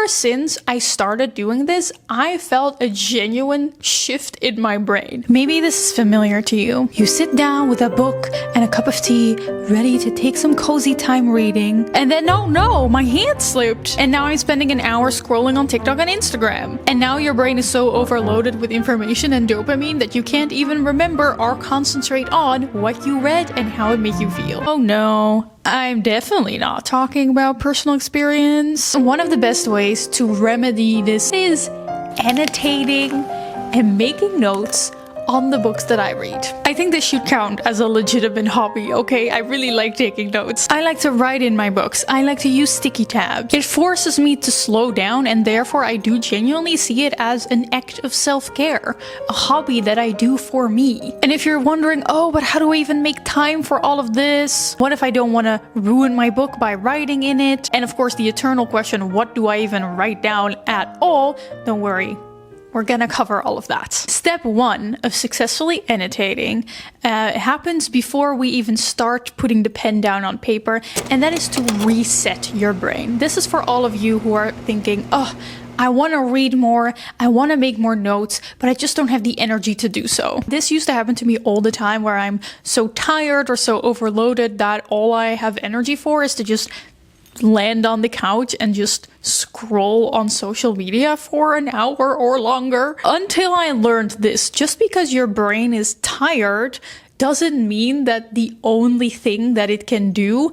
ever since I started doing this, I felt a genuine shift in my brain. Maybe this is familiar to you. You sit down with a book and a cup of tea, ready to take some cozy time reading, and then no, my hand slipped. And now I'm spending an hour scrolling on TikTok and Instagram. And now your brain is so overloaded with information and dopamine that you can't even remember or concentrate on what you read and how it made you feel. Oh no. I'm definitely not talking about personal experience. One of the best ways to remedy this is annotating and making notes on the books that I read. I think this should count as a legitimate hobby, okay? I really like taking notes. I like to write in my books. I like to use sticky tabs. It forces me to slow down, and therefore I do genuinely see it as an act of self-care, a hobby that I do for me. And if you're wondering, oh, but how do I even make time for all of this? What if I don't want to ruin my book by writing in it? And of course the eternal question, what do I even write down at all? Don't worry. We're gonna cover all of that. Step 1 of successfully annotating happens before we even start putting the pen down on paper, and that is to reset your brain. This is for all of you who are thinking, oh, I want to read more, I want to make more notes, but I just don't have the energy to do so. This used to happen to me all the time, where I'm so tired or so overloaded that all I have energy for is to just land on the couch and just scroll on social media for an hour or longer. Until I learned this, just because your brain is tired doesn't mean that the only thing that it can do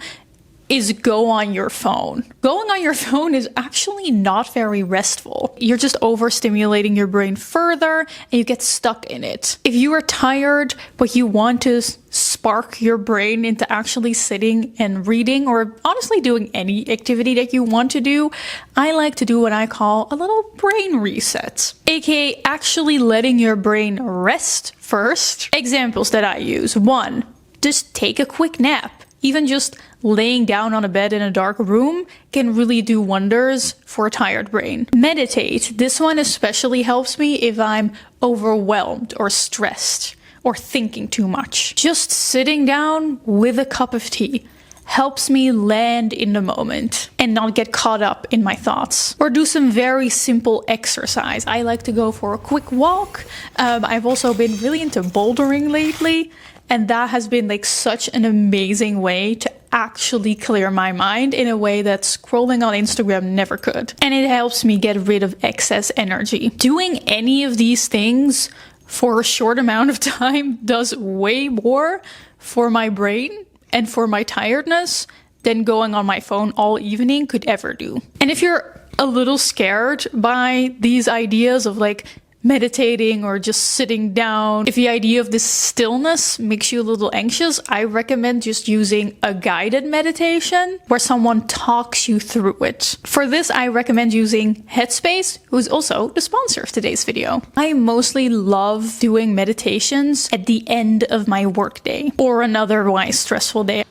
is go on your phone. Going on your phone is actually not very restful. You're just overstimulating your brain further and you get stuck in it. If you are tired, but you want to spark your brain into actually sitting and reading, or honestly doing any activity that you want to do, I like to do what I call a little brain reset, aka actually letting your brain rest first. Examples that I use: 1, just take a quick nap. Even just laying down on a bed in a dark room can really do wonders for a tired brain. Meditate. This one especially helps me if I'm overwhelmed or stressed or thinking too much. Just sitting down with a cup of tea helps me land in the moment and not get caught up in my thoughts. Or do some very simple exercise. I like to go for a quick walk. I've also been really into bouldering lately, and that has been like such an amazing way to actually clear my mind in a way that scrolling on Instagram never could. And it helps me get rid of excess energy. Doing any of these things for a short amount of time does way more for my brain and for my tiredness than going on my phone all evening could ever do. And if you're a little scared by these ideas of like meditating or just sitting down, if the idea of this stillness makes you a little anxious, I recommend just using a guided meditation where someone talks you through it. For this, I recommend using Headspace, who's also the sponsor of today's video. I mostly love doing meditations at the end of my workday or an otherwise stressful day.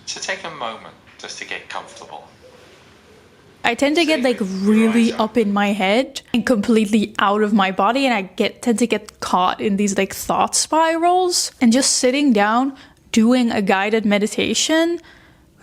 So take a moment just to get comfortable. I tend to get like really up in my head and completely out of my body, and I tend to get caught in these like thought spirals. And just sitting down, doing a guided meditation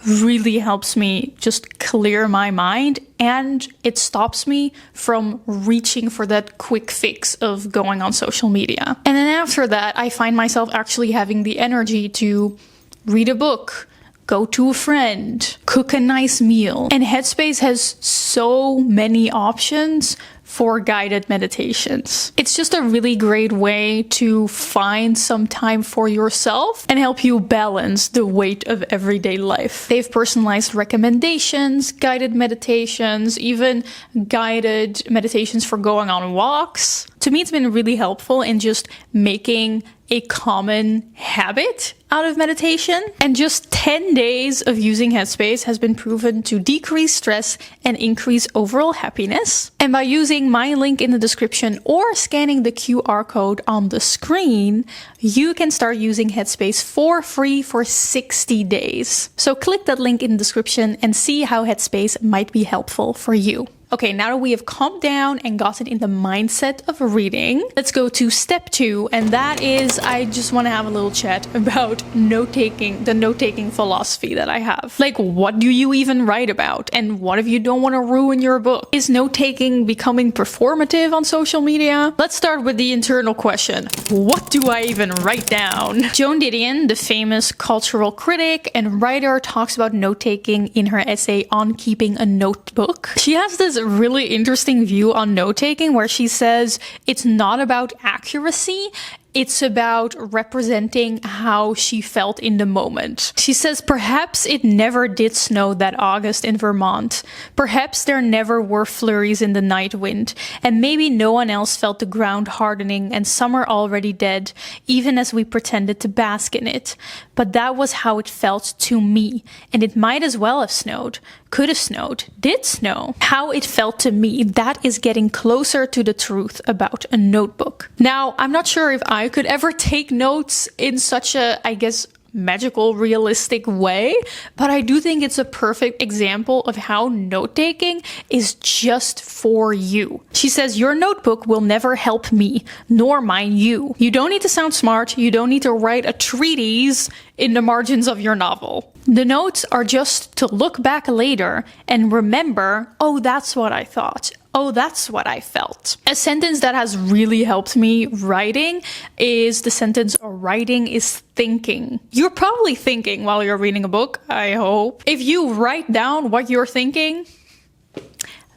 really helps me just clear my mind, and it stops me from reaching for that quick fix of going on social media. And then after that, I find myself actually having the energy to read a book, go to a friend, cook a nice meal. And Headspace has so many options for guided meditations. It's just a really great way to find some time for yourself and help you balance the weight of everyday life. They've personalized recommendations, guided meditations, even guided meditations for going on walks. To me, it's been really helpful in just making a common habit out of meditation. And just 10 days of using Headspace has been proven to decrease stress and increase overall happiness. And by using my link in the description or scanning the QR code on the screen, you can start using Headspace for free for 60 days. So click that link in the description and see how Headspace might be helpful for you. Okay, now that we have calmed down and gotten in the mindset of reading, let's go to step 2, and that is I just want to have a little chat about note-taking, the note-taking philosophy that I have. Like, what do you even write about? And what if you don't want to ruin your book? Is note-taking becoming performative on social media? Let's start with the internal question. What do I even write down? Joan Didion, the famous cultural critic and writer, talks about note-taking in her essay On Keeping a Notebook. She has this really interesting view on note-taking where she says it's not about accuracy, it's about representing how she felt in the moment. She says perhaps it never did snow that August in Vermont. Perhaps there never were flurries in the night wind. And maybe no one else felt the ground hardening and summer already dead, even as we pretended to bask in it. But that was how it felt to me. And it might as well have snowed. Could have snowed. Did snow. How it felt to me, that is getting closer to the truth about a notebook. Now, I'm not sure if I could ever take notes in such a, I guess, magical, realistic way, but I do think it's a perfect example of how note-taking is just for you. She says, your notebook will never help me, nor mine you. You don't need to sound smart, you don't need to write a treatise in the margins of your novel. The notes are just to look back later and remember, oh, that's what I thought. Oh, that's what I felt. A sentence that has really helped me writing is the sentence, writing is thinking. You're probably thinking while you're reading a book, I hope. If you write down what you're thinking,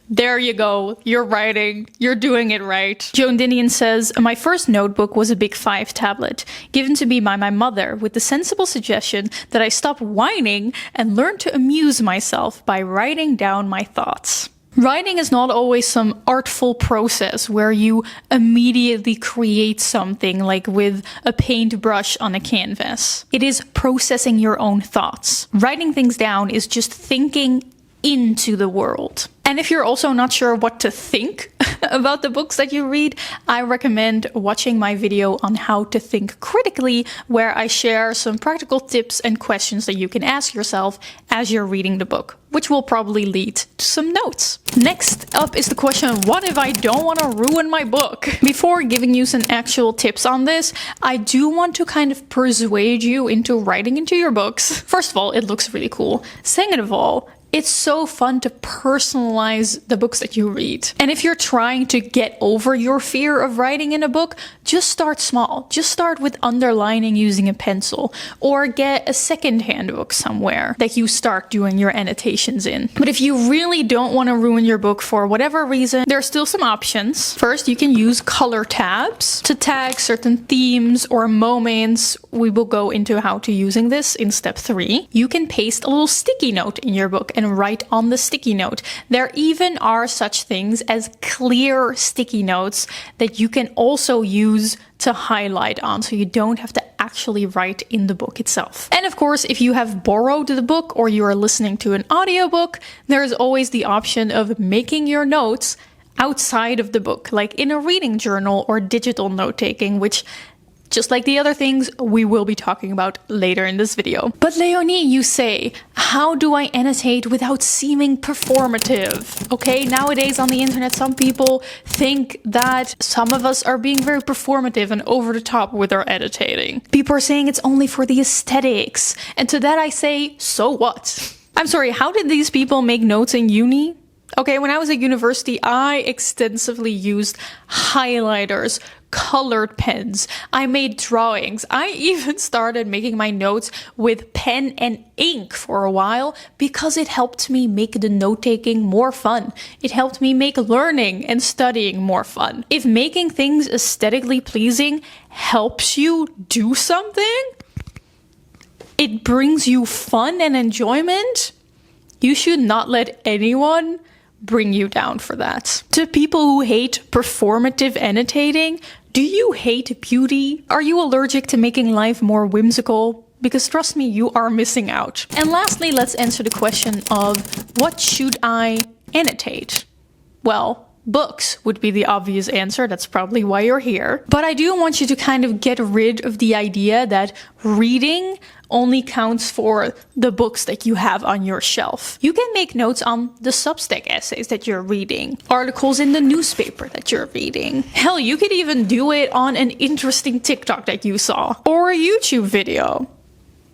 there you go. You're writing. You're doing it right. Joan Didion says, my first notebook was a big 5 tablet, given to me by my mother with the sensible suggestion that I stop whining and learn to amuse myself by writing down my thoughts. Writing is not always some artful process where you immediately create something like with a paintbrush on a canvas. It is processing your own thoughts. Writing things down is just thinking into the world. And if you're also not sure what to think about the books that you read, I recommend watching my video on how to think critically, where I share some practical tips and questions that you can ask yourself as you're reading the book, which will probably lead to some notes. Next up is the question, what if I don't want to ruin my book? Before giving you some actual tips on this, I do want to kind of persuade you into writing into your books. First of all, it looks really cool. Second of all, it's so fun to personalize the books that you read. And if you're trying to get over your fear of writing in a book, just start small. Just start with underlining using a pencil, or get a second-hand book somewhere that you start doing your annotations in. But if you really don't want to ruin your book for whatever reason, there are still some options. First, you can use color tabs to tag certain themes or moments. We will go into how to using this in step 3. You can paste a little sticky note in your book and write on the sticky note. There even are such things as clear sticky notes that you can also use to highlight on, so you don't have to actually write in the book itself. And of course, if you have borrowed the book or you are listening to an audiobook, there is always the option of making your notes outside of the book, like in a reading journal or digital note-taking, which, just like the other things, we will be talking about later in this video. But Leonie, you say, how do I annotate without seeming performative? Okay, nowadays on the internet, some people think that some of us are being very performative and over the top with our annotating. People are saying it's only for the aesthetics. And to that I say, so what? I'm sorry, how did these people make notes in uni? Okay, when I was at university, I extensively used highlighters, colored pens. I made drawings. I even started making my notes with pen and ink for a while because it helped me make the note-taking more fun. It helped me make learning and studying more fun. If making things aesthetically pleasing helps you do something, it brings you fun and enjoyment, you should not let anyone bring you down for that. To people who hate performative annotating, do you hate beauty? Are you allergic to making life more whimsical? Because trust me, you are missing out. And lastly, let's answer the question of what should I annotate? Well, Books would be the obvious answer. That's probably why you're here. But I do want you to kind of get rid of the idea that reading only counts for the books that you have on your shelf. You can make notes on the Substack essays that you're reading, articles in the newspaper that you're reading. Hell, you could even do it on an interesting TikTok that you saw, or a YouTube video.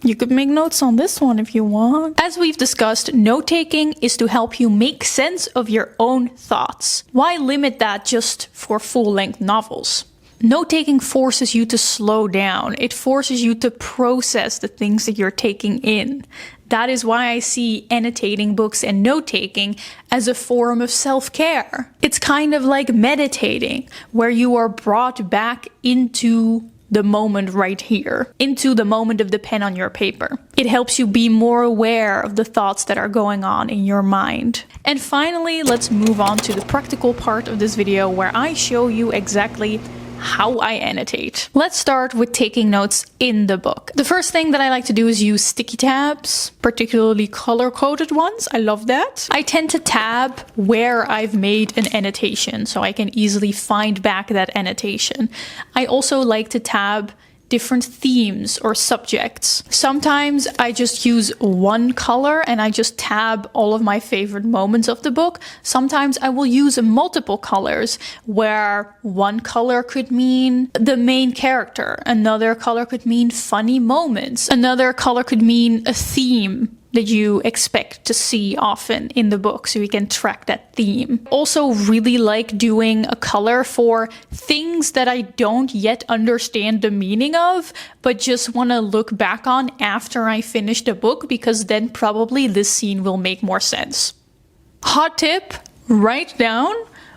You could make notes on this one if you want. As we've discussed, note-taking is to help you make sense of your own thoughts. Why limit that just for full-length novels? Note-taking forces you to slow down. It forces you to process the things that you're taking in. That is why I see annotating books and note-taking as a form of self-care. It's kind of like meditating, where you are brought back into the moment right here, into the moment of the pen on your paper. It helps you be more aware of the thoughts that are going on in your mind. And finally, let's move on to the practical part of this video where I show you exactly how I annotate. Let's start with taking notes in the book. The first thing that I like to do is use sticky tabs, particularly color-coded ones. I love that. I tend to tab where I've made an annotation so I can easily find back that annotation. I also like to tab different themes or subjects. Sometimes I just use one color and I just tab all of my favorite moments of the book. Sometimes I will use multiple colors where one color could mean the main character, another color could mean funny moments, another color could mean a theme that you expect to see often in the book, so you can track that theme. Also really like doing a color for things that I don't yet understand the meaning of, but just want to look back on after I finish the book, because then probably this scene will make more sense. Hot tip, write down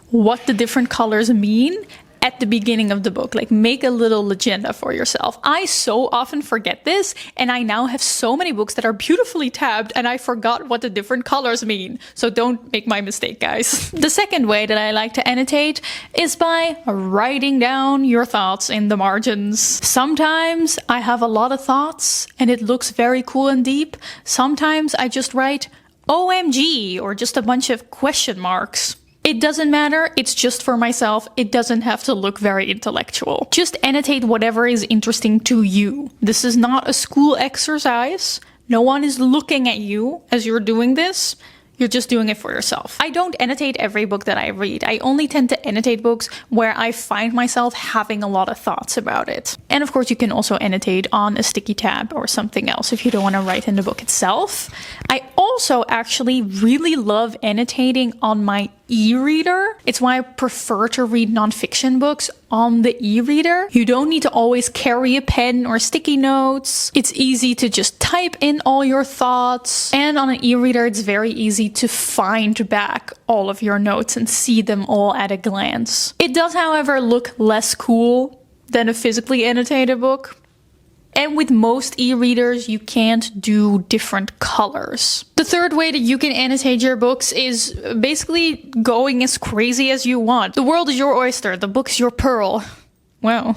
what the different colors mean at the beginning of the book. Like, make a little agenda for yourself. I so often forget this, and I now have so many books that are beautifully tabbed and I forgot what the different colors mean. So don't make my mistake, guys. The second way that I like to annotate is by writing down your thoughts in the margins. Sometimes I have a lot of thoughts and it looks very cool and deep. Sometimes I just write OMG or just a bunch of question marks. It doesn't matter, it's just for myself. It doesn't have to look very intellectual. Just annotate whatever is interesting to you. This is not a school exercise. No one is looking at you as you're doing this. You're just doing it for yourself. I don't annotate every book that I read. I only tend to annotate books where I find myself having a lot of thoughts about it. And of course, you can also annotate on a sticky tab or something else if you don't want to write in the book itself. I also actually really love annotating on my e-reader. It's why I prefer to read nonfiction books on the e-reader. You don't need to always carry a pen or sticky notes. It's easy to just type in all your thoughts. And on an e-reader, it's very easy to find back all of your notes and see them all at a glance. It does, however, look less cool than a physically annotated book. And with most e-readers, you can't do different colors. The third way that you can annotate your books is basically going as crazy as you want. The world is your oyster, the book's your pearl. Wow.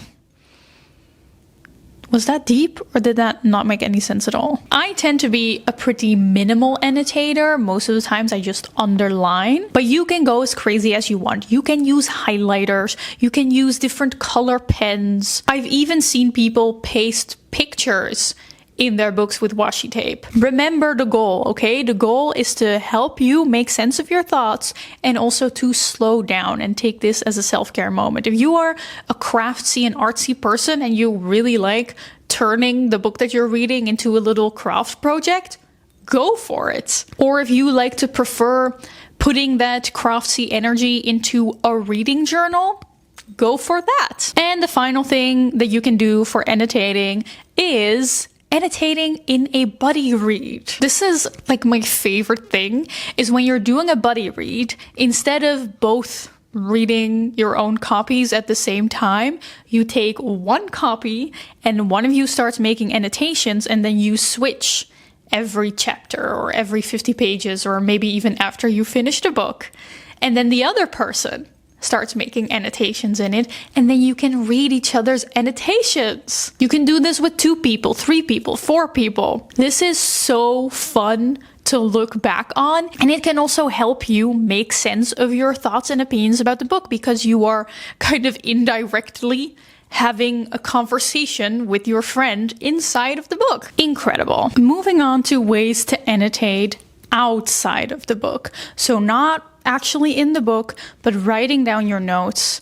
Was that deep, or did that not make any sense at all? I tend to be a pretty minimal annotator. Most of the times I just underline, but you can go as crazy as you want. You can use highlighters, you can use different color pens. I've even seen people paste pictures in their books with washi tape. Remember the goal, okay? The goal is to help you make sense of your thoughts and also to slow down and take this as a self-care moment. If you are a craftsy and artsy person and you really like turning the book that you're reading into a little craft project, go for it. Or if you like to prefer putting that craftsy energy into a reading journal, go for that. And the final thing that you can do for annotating is annotating in a buddy read. This is like my favorite thing, is when you're doing a buddy read, instead of both reading your own copies at the same time, you take one copy and one of you starts making annotations, and then you switch every chapter or every 50 pages, or maybe even after you finish the book. And then the other person starts making annotations in it, and then you can read each other's annotations. You can do this with 2 people, 3 people, 4 people. This is so fun to look back on. And it can also help you make sense of your thoughts and opinions about the book, because you are kind of indirectly having a conversation with your friend inside of the book. Incredible. Moving on to ways to annotate outside of the book. So not actually in the book, but writing down your notes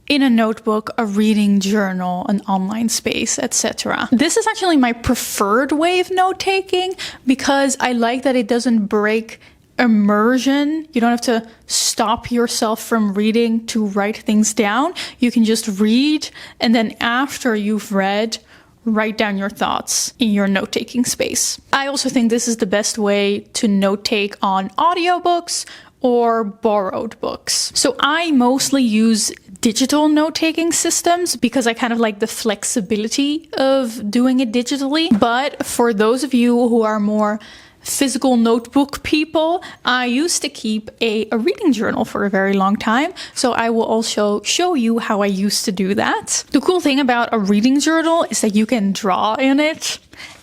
in a notebook, a reading journal, an online space, etc. This is actually my preferred way of note-taking because I like that it doesn't break immersion. You don't have to stop yourself from reading to write things down. You can just read, and then after you've read, write down your thoughts in your note-taking space. I also think this is the best way to note-take on audiobooks or borrowed books. So I mostly use digital note-taking systems because I kind of like the flexibility of doing it digitally. But for those of you who are more physical notebook people, I used to keep a reading journal for a very long time. So I will also show you how I used to do that. The cool thing about a reading journal is that you can draw in it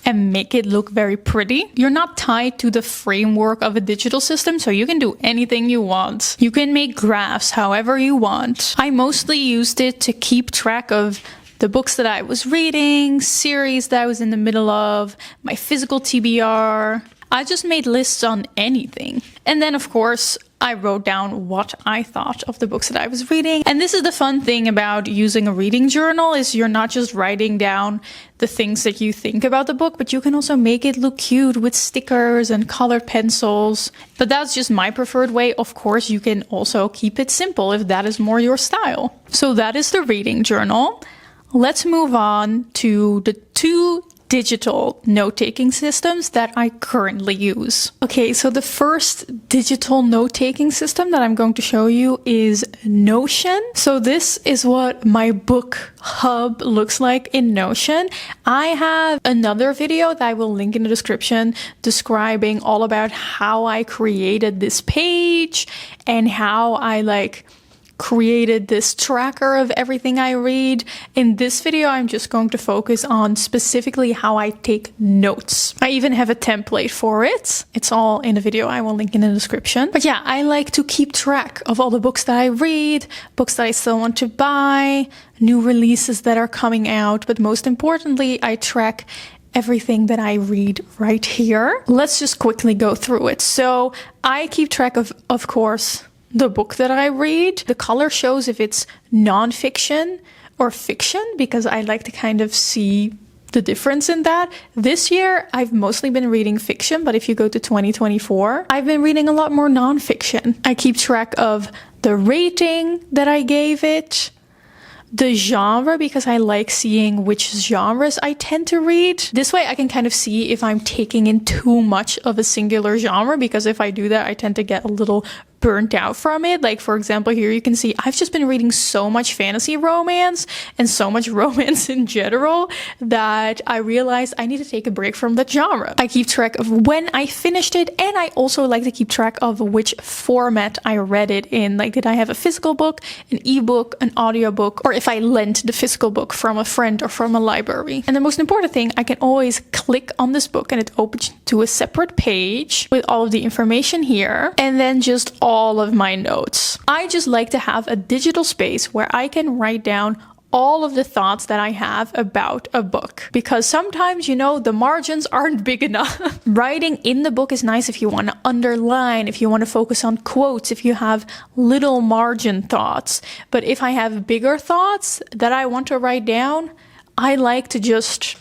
and make it look very pretty. You're not tied to the framework of a digital system, so you can do anything you want. You can make graphs however you want. I mostly used it to keep track of the books that I was reading, series that I was in the middle of, my physical TBR. I just made lists on anything. And then, of course, I wrote down what I thought of the books that I was reading. And this is the fun thing about using a reading journal, is you're not just writing down the things that you think about the book, but you can also make it look cute with stickers and colored pencils. But that's just my preferred way. Of course, you can also keep it simple if that is more your style. So that is the reading journal. Let's move on to the two digital note-taking systems that I currently use. Okay, so the first digital note-taking system that I'm going to show you is Notion. So this is what my book hub looks like in Notion. I have another video that I will link in the description describing all about how I created this page and how I created this tracker of everything I read. In this video, I'm just going to focus on specifically how I take notes. I even have a template for it. It's all in the video. I will link in the description. But yeah, I like to keep track of all the books that I read, books that I still want to buy, new releases that are coming out. But most importantly, I track everything that I read right here. Let's just quickly go through it. So I keep track of course, the book that I read. The color shows if it's nonfiction or fiction, because I like to kind of see the difference in that. This year, I've mostly been reading fiction, but if you go to 2024, I've been reading a lot more nonfiction. I keep track of the rating that I gave it, the genre, because I like seeing which genres I tend to read. This way I can kind of see if I'm taking in too much of a singular genre, because if I do that, I tend to get a little burnt out from it. Like, for example, here you can see I've just been reading so much fantasy romance and so much romance in general that I realized I need to take a break from that genre. I keep track of when I finished it, and I also like to keep track of which format I read it in. Like, did I have a physical book, an ebook, an audiobook, or if I lent the physical book from a friend or from a library. And the most important thing, I can always click on this book and it opens to a separate page with all of the information here, and then just all of my notes. I just like to have a digital space where I can write down all of the thoughts that I have about a book, because sometimes, the margins aren't big enough. Writing in the book is nice if you want to underline, if you want to focus on quotes, if you have little margin thoughts. But if I have bigger thoughts that I want to write down, I like to just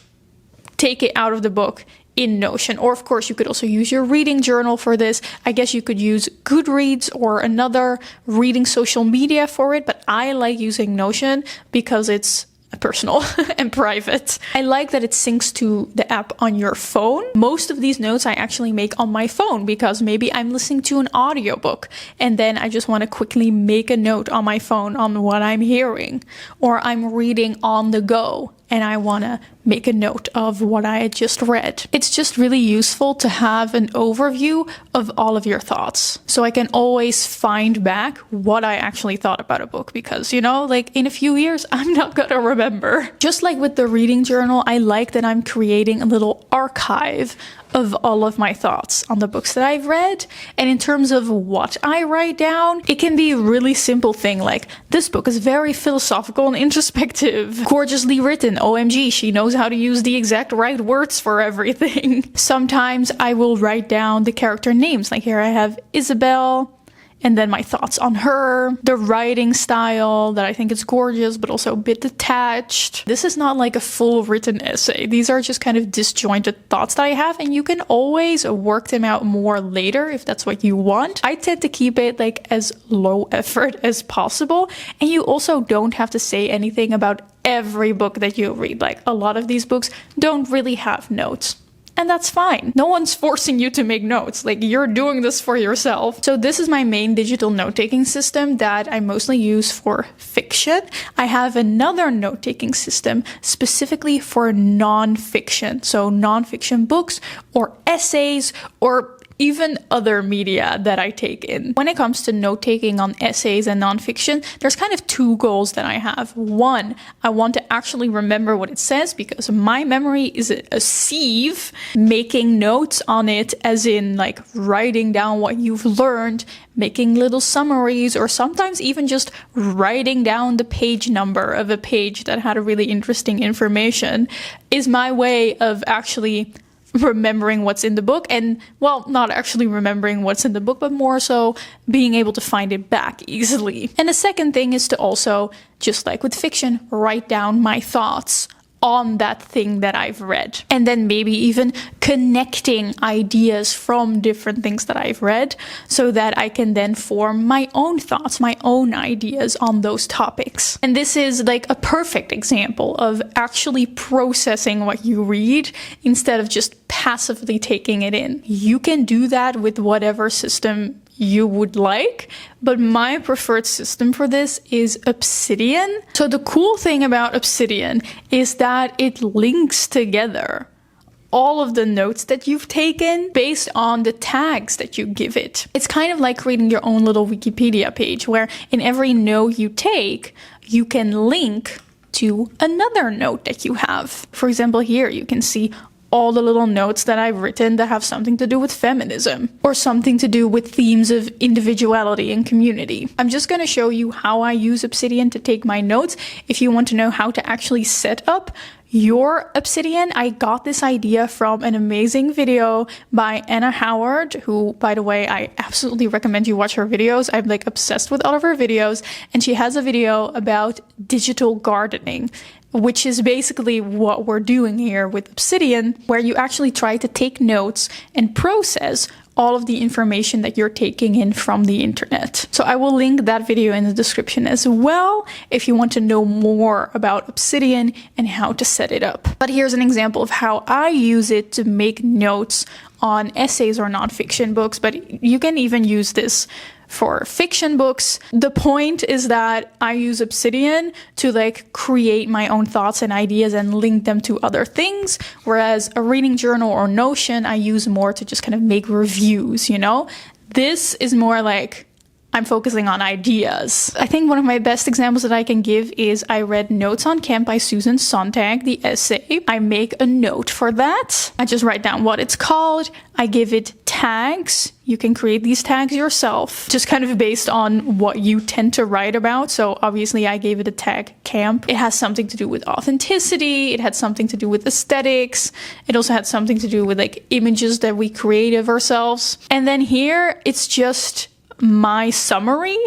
take it out of the book in Notion. Or of course, you could also use your reading journal for this. I guess you could use Goodreads or another reading social media for it, but I like using Notion because it's personal and private. I like that it syncs to the app on your phone. Most of these notes I actually make on my phone because maybe I'm listening to an audiobook and then I just want to quickly make a note on my phone on what I'm hearing, or I'm reading on the go and I want to make a note of what I had just read. It's just really useful to have an overview of all of your thoughts, so I can always find back what I actually thought about a book, because, you know, like in a few years, I'm not gonna remember. Just like with the reading journal, I like that I'm creating a little archive of all of my thoughts on the books that I've read. And in terms of what I write down, it can be a really simple thing like, this book is very philosophical and introspective, gorgeously written, OMG, she knows how to use the exact right words for everything. Sometimes I will write down the character names, like here I have Isabel, and then my thoughts on her, the writing style, that I think is gorgeous, but also a bit detached. This is not like a full written essay. These are just kind of disjointed thoughts that I have, and you can always work them out more later if that's what you want. I tend to keep it like as low effort as possible, and you also don't have to say anything about every book that you read. Like, a lot of these books don't really have notes. And that's fine. No one's forcing you to make notes. Like, you're doing this for yourself. So this is my main digital note-taking system that I mostly use for fiction. I have another note-taking system specifically for non-fiction. So non-fiction books or essays or even other media that I take in. When it comes to note-taking on essays and nonfiction, there's kind of two goals that I have. One, I want to actually remember what it says, because my memory is a sieve. Making notes on it, as in like writing down what you've learned, making little summaries, or sometimes even just writing down the page number of a page that had a really interesting information, is my way of actually remembering what's in the book. And, well, not actually remembering what's in the book, but more so being able to find it back easily. And the second thing is to also, just like with fiction, write down my thoughts on that thing that I've read. And then maybe even connecting ideas from different things that I've read, so that I can then form my own thoughts, my own ideas on those topics. And this is like a perfect example of actually processing what you read instead of just passively taking it in. You can do that with whatever system you would like, but my preferred system for this is Obsidian. So the cool thing about Obsidian is that it links together all of the notes that you've taken based on the tags that you give it. It's kind of like creating your own little Wikipedia page, where in every note you take, you can link to another note that you have. For example, here you can see all the little notes that I've written that have something to do with feminism or something to do with themes of individuality and community. I'm just going to show you how I use Obsidian to take my notes. If you want to know how to actually set up your Obsidian, I got this idea from an amazing video by Anna Howard, who, by the way, I absolutely recommend you watch her videos. I'm like obsessed with all of her videos, and she has a video about digital gardening, which is basically what we're doing here with Obsidian, where you actually try to take notes and process all of the information that you're taking in from the internet. So I will link that video in the description as well if you want to know more about Obsidian and how to set it up. But here's an example of how I use it to make notes on essays or nonfiction books, but you can even use this for fiction books. The point is that I use Obsidian to like create my own thoughts and ideas and link them to other things, whereas a reading journal or Notion I use more to just kind of make reviews, you know? This is more like I'm focusing on ideas. I think one of my best examples that I can give is I read Notes on Camp by Susan Sontag, the essay. I make a note for that. I just write down what it's called. I give it tags. You can create these tags yourself, just kind of based on what you tend to write about. So obviously I gave it a tag camp. It has something to do with authenticity. It had something to do with aesthetics. It also had something to do with like images that we create of ourselves. And then here it's just my summary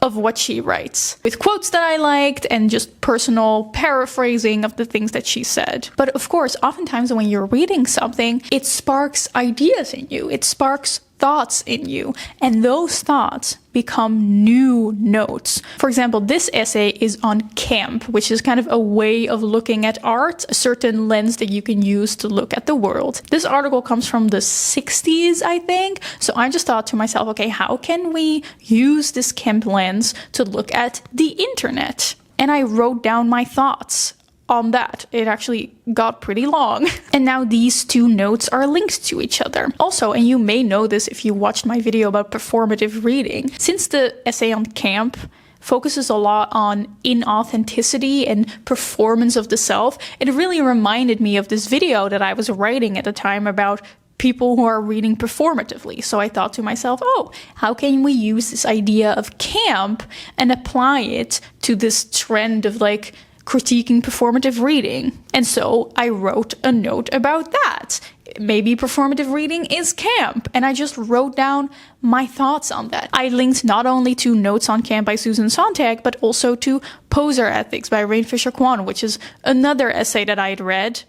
of what she writes, with quotes that I liked and just personal paraphrasing of the things that she said. But of course, oftentimes when you're reading something, it sparks ideas in you. It sparks thoughts in you, and those thoughts become new notes. For example, this essay is on camp, which is kind of a way of looking at art, a certain lens that you can use to look at the world. This article comes from the 60s, I think. So I just thought to myself, okay, how can we use this camp lens to look at the internet? And I wrote down my thoughts on that. It actually got pretty long. And now these two notes are linked to each other. Also, and you may know this if you watched my video about performative reading, since the essay on camp focuses a lot on inauthenticity and performance of the self, it really reminded me of this video that I was writing at the time about people who are reading performatively. So I thought to myself, oh, how can we use this idea of camp and apply it to this trend of like critiquing performative reading? And so I wrote a note about that. Maybe performative reading is camp. And I just wrote down my thoughts on that. I linked not only to Notes on Camp by Susan Sontag, but also to Poser Ethics by Rain Fisher Kwan, which is another essay that I had read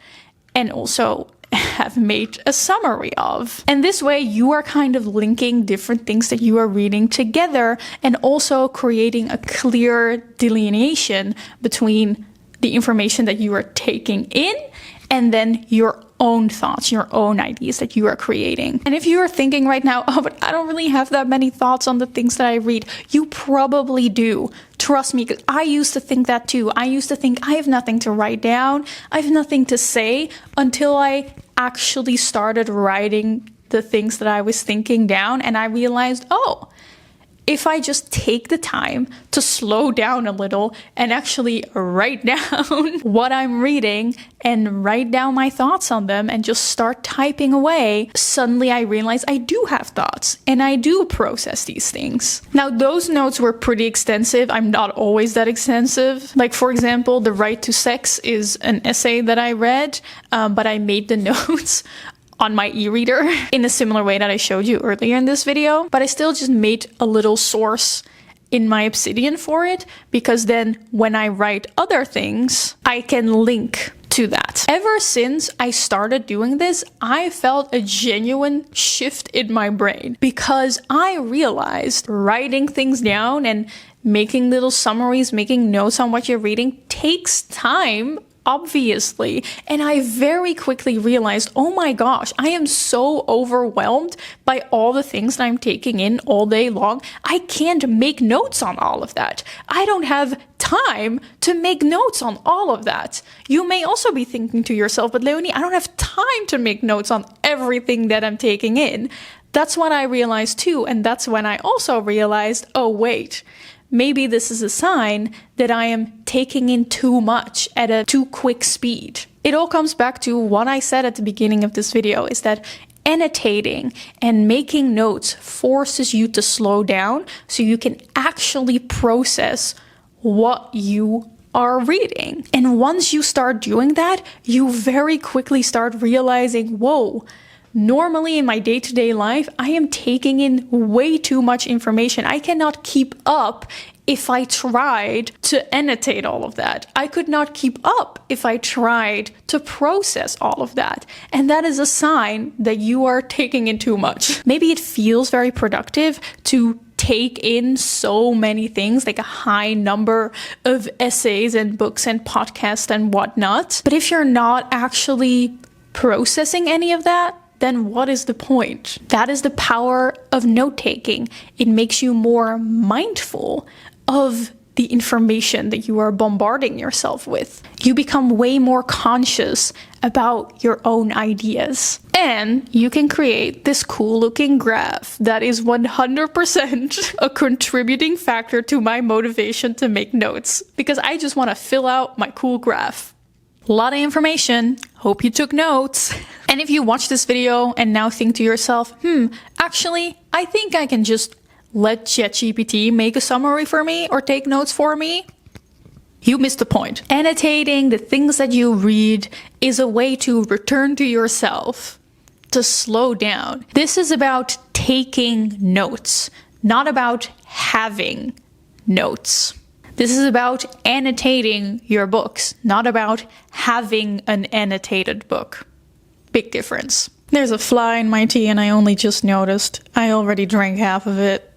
and also have made a summary of. And this way you are kind of linking different things that you are reading together and also creating a clear delineation between the information that you are taking in and then your own thoughts, your own ideas that you are creating. And if you are thinking right now, oh, but I don't really have that many thoughts on the things that I read, you probably do. Trust me, because I used to think that too. I used to think I have nothing to write down, I have nothing to say, until I actually started writing the things that I was thinking down, and I realized, oh, if I just take the time to slow down a little and actually write down what I'm reading and write down my thoughts on them and just start typing away, suddenly I realize I do have thoughts and I do process these things. Now, those notes were pretty extensive. I'm not always that extensive. Like, for example, The Right to Sex is an essay that I read, but I made the notes on my e-reader in a similar way that I showed you earlier in this video, but I still just made a little source in my Obsidian for it, because then when I write other things, I can link to that. Ever since I started doing this, I felt a genuine shift in my brain, because I realized writing things down and making little summaries, making notes on what you're reading takes time, obviously. And I very quickly realized, oh my gosh, I am so overwhelmed by all the things that I'm taking in all day long. I can't make notes on all of that. I don't have time to make notes on all of that. You may also be thinking to yourself, but Leonie, I don't have time to make notes on everything that I'm taking in. That's what I realized too. And that's when I also realized, oh wait, maybe this is a sign that I am taking in too much at a too quick speed. It all comes back to what I said at the beginning of this video, is that annotating and making notes forces you to slow down so you can actually process what you are reading. And once you start doing that, you very quickly start realizing, whoa, normally in my day-to-day life, I am taking in way too much information. I cannot keep up if I tried to annotate all of that. I could not keep up if I tried to process all of that. And that is a sign that you are taking in too much. Maybe it feels very productive to take in so many things, like a high number of essays and books and podcasts and whatnot. But if you're not actually processing any of that, then what is the point? That is the power of note-taking. It makes you more mindful of the information that you are bombarding yourself with. You become way more conscious about your own ideas. And you can create this cool looking graph that is 100% a contributing factor to my motivation to make notes, because I just want to fill out my cool graph. A lot of information. Hope you took notes. And if you watch this video and now think to yourself, actually, I think I can just let ChatGPT make a summary for me or take notes for me, you missed the point. Annotating the things that you read is a way to return to yourself, to slow down. This is about taking notes, not about having notes. This is about annotating your books, not about having an annotated book. Big difference. There's a fly in my tea and I only just noticed. I already drank half of it.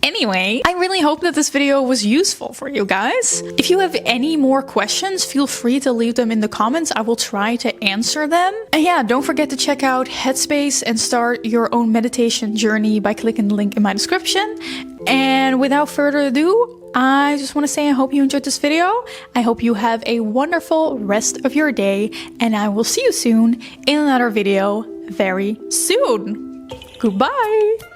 Anyway, I really hope that this video was useful for you guys. If you have any more questions, feel free to leave them in the comments. I will try to answer them. And yeah, don't forget to check out Headspace and start your own meditation journey by clicking the link in my description. And without further ado, I just want to say I hope you enjoyed this video. I hope you have a wonderful rest of your day, and I will see you soon in another video very soon. Goodbye!